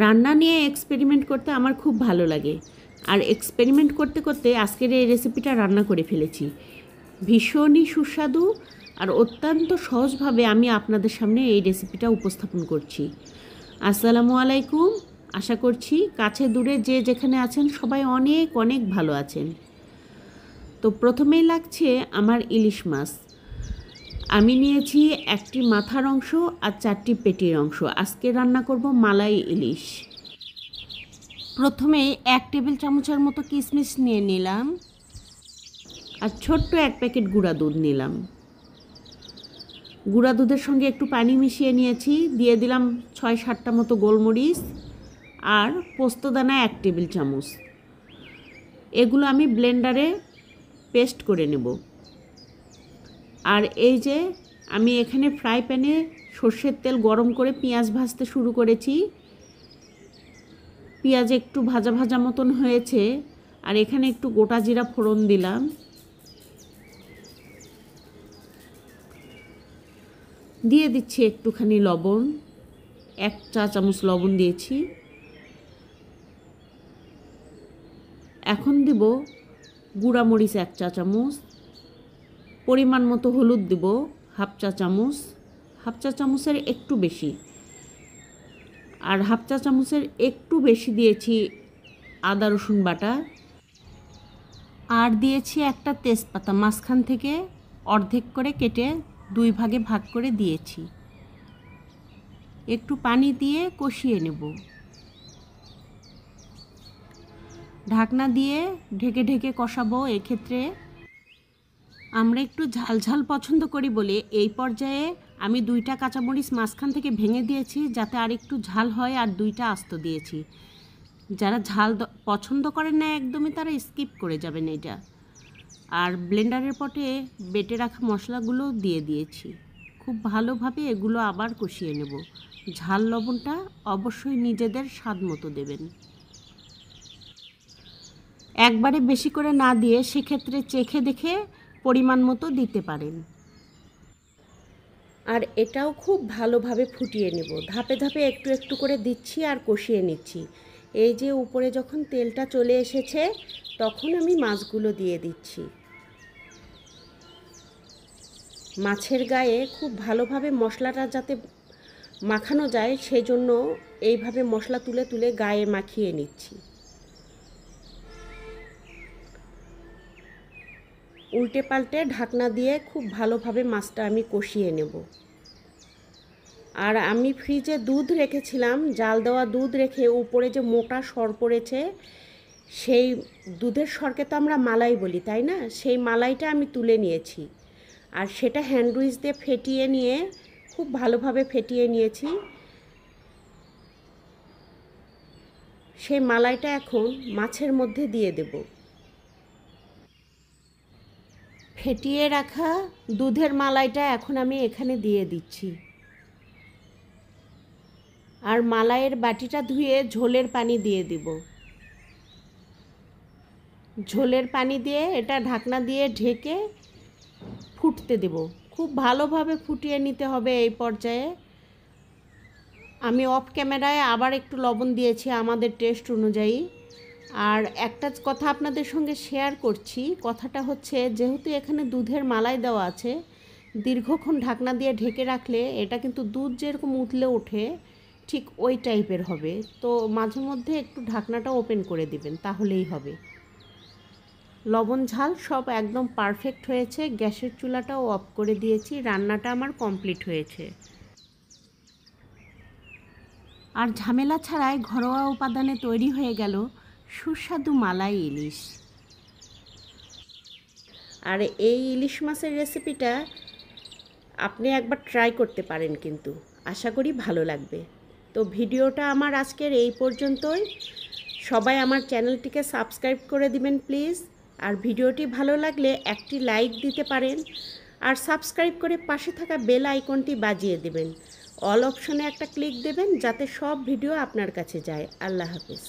রান্না নিয়ে এক্সপেরিমেন্ট করতে আমার খুব ভালো লাগে। আর এক্সপেরিমেন্ট করতে করতে আজকের এই রেসিপিটা রান্না করে ফেলেছি। ভীষণই সুস্বাদু আর অত্যন্ত সহজভাবে আমি আপনাদের সামনে এই রেসিপিটা উপস্থাপন করছি। আসসালামু আলাইকুম। আশা করছি কাছে দূরে যে যেখানে আছেন সবাই অনেক অনেক ভালো আছেন। তো প্রথমেই লাগছে আমার ইলিশ মাছ। আমি নিয়েছি একটি মাথার অংশ আর 4টি পেটির অংশ। আজকে রান্না করব মালাই ইলিশ। প্রথমে 1 টেবিল চামচের মতো কিশমিশ নিয়ে নিলাম আর ছোট্ট 1 প্যাকেট গুঁড়া দুধ নিলাম। গুঁড়া দুধের সঙ্গে একটু পানি মিশিয়ে নিয়েছি, দিয়ে দিলাম 6-7টা মতো গোলমরিচ আর পোস্তদানা 1 টেবিল চামচ। এগুলো আমি ব্লেন্ডারে পেস্ট করে নেব। আর এই যে আমি এখানে ফ্রাই প্যানে সর্ষের তেল গরম করে পেঁয়াজ ভাজতে শুরু করেছি। পেঁয়াজ একটু ভাজা ভাজা মতন হয়েছে আর এখানে একটু গোটা জিরা ফোড়ন দিলাম। দিয়ে দিচ্ছি একটুখানি লবণ, 1 চা চামচ লবণ দিয়েছি। এখন দিব গুঁড়া মরিচ 1 চা চামচ, পরিমাণ মতো হলুদ দিব 1/2 চা চামচ, 1/2 চা চামচের একটু বেশি, আর 1/2 চা চামচের একটু বেশি দিয়েছি আদা রসুন বাটা। আর দিয়েছি একটা তেজপাতা, মাঝখান থেকে অর্ধেক করে কেটে 2 ভাগে ভাগ করে দিয়েছি। একটু পানি দিয়ে কষিয়ে নেব। ঢাকনা দিয়ে ঢেকে ঢেকে কষাবো। এক্ষেত্রে আমরা একটু ঝাল ঝাল পছন্দ করি বলে এই পর্যায়ে আমি 2টা কাঁচামরিচ মাঝখান থেকে ভেঙে দিয়েছি যাতে আর একটু ঝাল হয়, আর 2টা আস্ত দিয়েছি। যারা ঝাল পছন্দ করেন না একদমই তারা স্কিপ করে যাবেন এটা। আর ব্লেন্ডারের পটে বেটে রাখা মশলাগুলো দিয়ে দিয়েছি। খুব ভালোভাবে এগুলো আবার কষিয়ে নেব। ঝাল লবণটা অবশ্যই নিজেদের স্বাদ মতো দেবেন, একবারে বেশি করে না দিয়ে সেক্ষেত্রে চেখে দেখে পরিমাণ মতো দিতে পারেন। আর এটাও খুব ভালোভাবে ফুটিয়ে নেব। ধাপে ধাপে একটু একটু করে দিচ্ছি আর কষিয়ে নিচ্ছি। এই যে উপরে যখন তেলটা চলে এসেছে তখন আমি মাছগুলো দিয়ে দিচ্ছি। মাছের গায়ে খুব ভালোভাবে মশলাটা যাতে মাখানো যায় সেই জন্য এইভাবে মশলা তুলে তুলে গায়ে মাখিয়ে নিচ্ছি। উল্টে পাল্টে ঢাকনা দিয়ে খুব ভালোভাবে মাছটা আমি কষিয়ে নেব। আর আমি ফ্রিজে দুধ রেখেছিলাম, জাল দেওয়া দুধ রেখে উপরে যে মোটা সর পড়েছে সেই দুধের সরকে তো আমরা মালাই বলি তাই না, সেই মালাইটা আমি তুলে নিয়েছি আর সেটা হ্যান্ড উইচ দিয়ে ফেটিয়ে নিয়ে খুব ভালোভাবে ফেটিয়ে নিয়েছি। সেই মালাইটা এখন মাছের মধ্যে দিয়ে দেব। ফেটিয়ে রাখা দুধের মালাইটা এখন আমি এখানে দিয়ে দিচ্ছি। আর মালাইয়ের বাটিটা ধুয়ে ঝোলের পানি দিয়ে দিব। ঝোলের পানি দিয়ে এটা ঢাকনা দিয়ে ঢেকে ফুটতে দেব। খুব ভালোভাবে ফুটিয়ে নিতে হবে। এই পর্যায়ে আমি অফ ক্যামেরায় আবার একটু লবণ দিয়েছি আমাদের টেস্ট অনুযায়ী। আর একটা কথা আপনাদের সঙ্গে শেয়ার করছি, কথাটা হচ্ছে যেহেতু এখানে দুধের মালাই দেওয়া আছে, দীর্ঘক্ষণ ঢাকনা দিয়ে ঢেকে রাখলে এটা কিন্তু দুধ যেরকম উতলে ওঠে ঠিক ওই টাইপের হবে। তো মাঝে মধ্যে একটু ঢাকনাটা ওপেন করে দিবেন, তাহলেই হবে। লবণ ঝাল সব একদম পারফেক্ট হয়েছে। গ্যাসের চুলাটাও অফ করে দিয়েছি। রান্নাটা আমার কমপ্লিট হয়েছে। আর ঝামেলা ছাড়াই ঘরোয়া উপাদানে তৈরি হয়ে গেল সুস্বাদু মালাই ইলিশ। আর এই ইলিশ মাছের রেসিপিটা আপনি একবার ট্রাই করতে পারেন, কিন্তু আশা করি ভালো লাগবে। তো ভিডিওটা আমার আজকের এই পর্যন্তই। সবাই আমার চ্যানেলটিকে সাবস্ক্রাইব করে দিবেন প্লিজ। আর ভিডিওটি ভালো লাগলে একটি লাইক দিতে পারেন আর সাবস্ক্রাইব করে পাশে থাকা বেল আইকনটি বাজিয়ে দেবেন। অল অপশনে একটা ক্লিক দেবেন যাতে সব ভিডিও আপনার কাছে যায়। আল্লাহ হাফেজ।